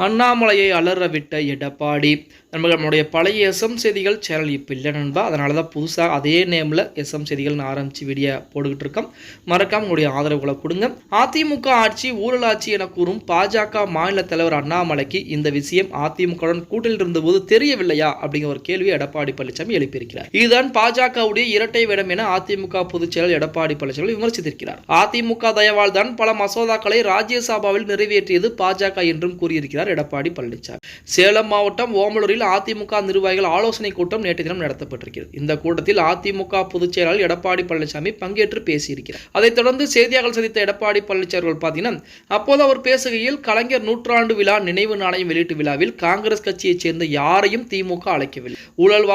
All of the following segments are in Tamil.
அண்ணாமலையை அலற விட்ட எடப்பாடி. நம்மளுடைய பழைய எஸ்எம் செய்திகள் சேனல் இப்போ இல்லை நண்பா, அதனால தான் புதுசாக அதே நேமில் எஸ்எம் செய்திகள்னு ஆரம்பித்து வீடியோ போட்டுக்கிட்டு இருக்கோம். மறக்காம உங்களுடைய ஆதரவுகளை கொடுங்க. அதிமுக ஆட்சி ஊழல் ஆட்சி என கூறும் பாஜக மாநில தலைவர் அண்ணாமலைக்கு இந்த விஷயம் அதிமுகவுடன் கூட்டணியில் இருந்தபோது தெரியவில்லையா அப்படிங்கிற ஒரு கேள்வி எடப்பாடி பழனிசாமி எழுப்பியிருக்கிறார். இதுதான் பாஜகவுடைய இரட்டை வேடம் என அதிமுக பொதுச் செயலர் எடப்பாடி பழனிசாமி விமர்சித்திருக்கிறார். அதிமுக தயவால் தான் பல மசோதாக்களை ராஜ்யசபாவில் நிறைவேற்றியது பாஜக என்றும் கூறியிருக்கிறார் எடப்பாடி பழனிசாமி. சேலம் மாவட்டம் ஓமலூரில் அதிமுக நிர்வாகிகள் ஆலோசனை கூட்டம் நேற்று தினம் நடத்தப்பட்டிருக்கிறது. இந்த கூட்டத்தில் அதிமுக பொதுச் செயலாளர் எடப்பாடி பழனிசாமி பங்கேற்று பேசியிருக்கிறார். அதைத் தொடர்ந்து செய்தியாளர்கள் சந்தித்த எடப்பாடி பழனிசாமி பார்த்தீங்கன்னா, அப்போது அவர் பேசுகையில் கலைஞர் நூற்றாண்டு விழா நினைவு நாணயம் வெளியீட்டு விழாவில் காங்கிரஸ் கட்சியைச் சேர்ந்த யாரையும் திமுக அழைக்கவில்லை. ஊழல்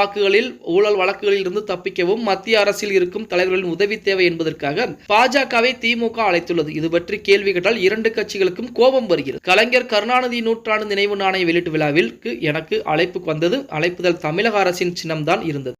வழக்குகளில் இருந்து தப்பிக்கவும் மத்திய அரசில் இருக்கும் தலைவர்களின் உதவி தேவை என்பதற்காக பாஜகவை திமுக அழைத்துள்ளது. இது பற்றி கேள்வி கேட்டால் இரண்டு கட்சிகளுக்கும் கோபம் வருகிறது. கலைஞர் கருணாநிதி நூற்றாண்டு நினைவு நாணய வெளியீட்டு விழாவிற்கு எனக்கு அழைப்பு வந்தது. அழைப்புதல் தமிழக அரசின் சின்னம்தான் இருந்தது.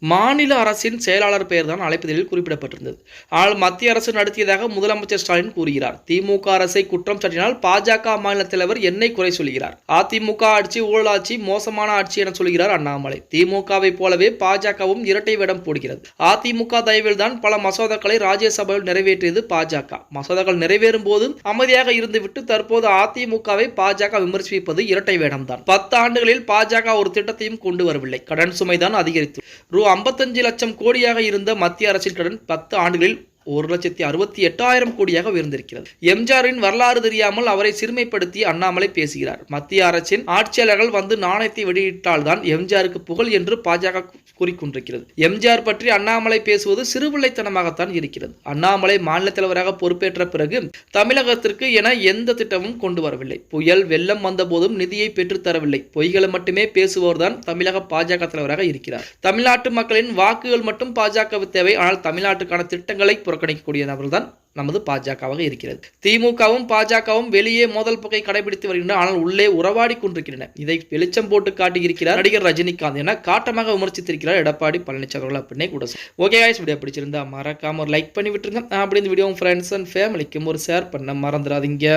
மாநில அரசின் செயலாளர் பெயர் தான் அழைப்புதலில் குறிப்பிடப்பட்டிருந்தது. ஆனால் மத்திய அரசு நடத்தியதாக முதலமைச்சர் ஸ்டாலின் கூறுகிறார். திமுக அரசை குற்றம் சாட்டினால் பாஜக மாநில தலைவர் என்னை குறை சொல்கிறார். அதிமுக ஆட்சி ஊழல் ஆட்சி, மோசமான ஆட்சி என சொல்கிறார் அண்ணாமலை. திமுகவை போலவே பாஜகவும் இரட்டை வேடம் போடுகிறது. அதிமுக தயவில் தான் பல மசோதாக்களை ராஜ்யசபாவில் நிறைவேற்றியது பாஜக. மசோதாக்கள் நிறைவேறும் போது அமைதியாக இருந்துவிட்டு தற்போது அதிமுகவை பாஜக விமர்சிப்பது இரட்டை வேடம் தான். 10 ஆண்டுகளில் பாஜக ஒரு திட்டத்தையும் கொண்டு வரவில்லை. கடன் சுமைதான் அதிகரித்து ரூ. 55 லட்சம் கோடியாக இருந்த மத்திய அரசின் கடன் 10 ஆண்டுகளில் 1,68,000 கோடியாக உயர்ந்திருக்கிறது. எம்ஜிஆரின் வரலாறு தெரியாமல் அவரை சிறுமைப்படுத்தி அண்ணாமலை பேசுகிறார். மத்திய அரசின் ஆட்சியாளர்கள் வந்து நாணயத்தை வெளியிட்டால்தான் எம்ஜிஆருக்கு புகழ் என்று பாஜக கூறிக்கொண்டிருக்கிறது. எம்ஜிஆர் பற்றி அண்ணாமலை பேசுவது சிறுபிள்ளைத்தனமாகத்தான் இருக்கிறது. அண்ணாமலை மாநில தலைவராக பொறுப்பேற்ற பிறகு தமிழகத்திற்கு என எந்த திட்டமும் கொண்டு வரவில்லை. புயல் வெள்ளம் வந்த போதும் நிதியை பெற்றுத்தரவில்லை. பொய்களை மட்டுமே பேசுவோர்தான் தமிழக பாஜக தலைவராக இருக்கிறார். தமிழ்நாட்டு மக்களின் வாக்குகள் மட்டும் பாஜக தேவை. ஆனால் தமிழ்நாட்டுக்கான திட்டங்களை புறக்கணிக்கக்கூடிய நபர்கள் தான் நமது பாஜகவாக இருக்கிறது. திமுகவும் பாஜகவும் வெளியே மோதல் போக்கை கடைபிடித்து வருகின்றன, ஆனால் உள்ளே உறவாடி கொண்டிருக்கின்றன. இதை வெளிச்சம் போட்டு காட்டியிருக்கிறார் நடிகர் ரஜினிகாந்த் என காட்டமாக விமர்சித்திருக்கிறார் எடப்பாடி பழனிசாமி அவர்கள் அப்படின்னே கூட. ஓகே गाइस, வீடியோ பிடிச்சிருந்தா மறக்காம ஒரு லைக் பண்ணி விட்டுருங்க. அப்படி இந்த வீடியோ ஃப்ரெண்ட்ஸ் அண்ட் ஃபேமிலிக்கும் ஒரு ஷேர் பண்ண மறந்துடாதீங்க.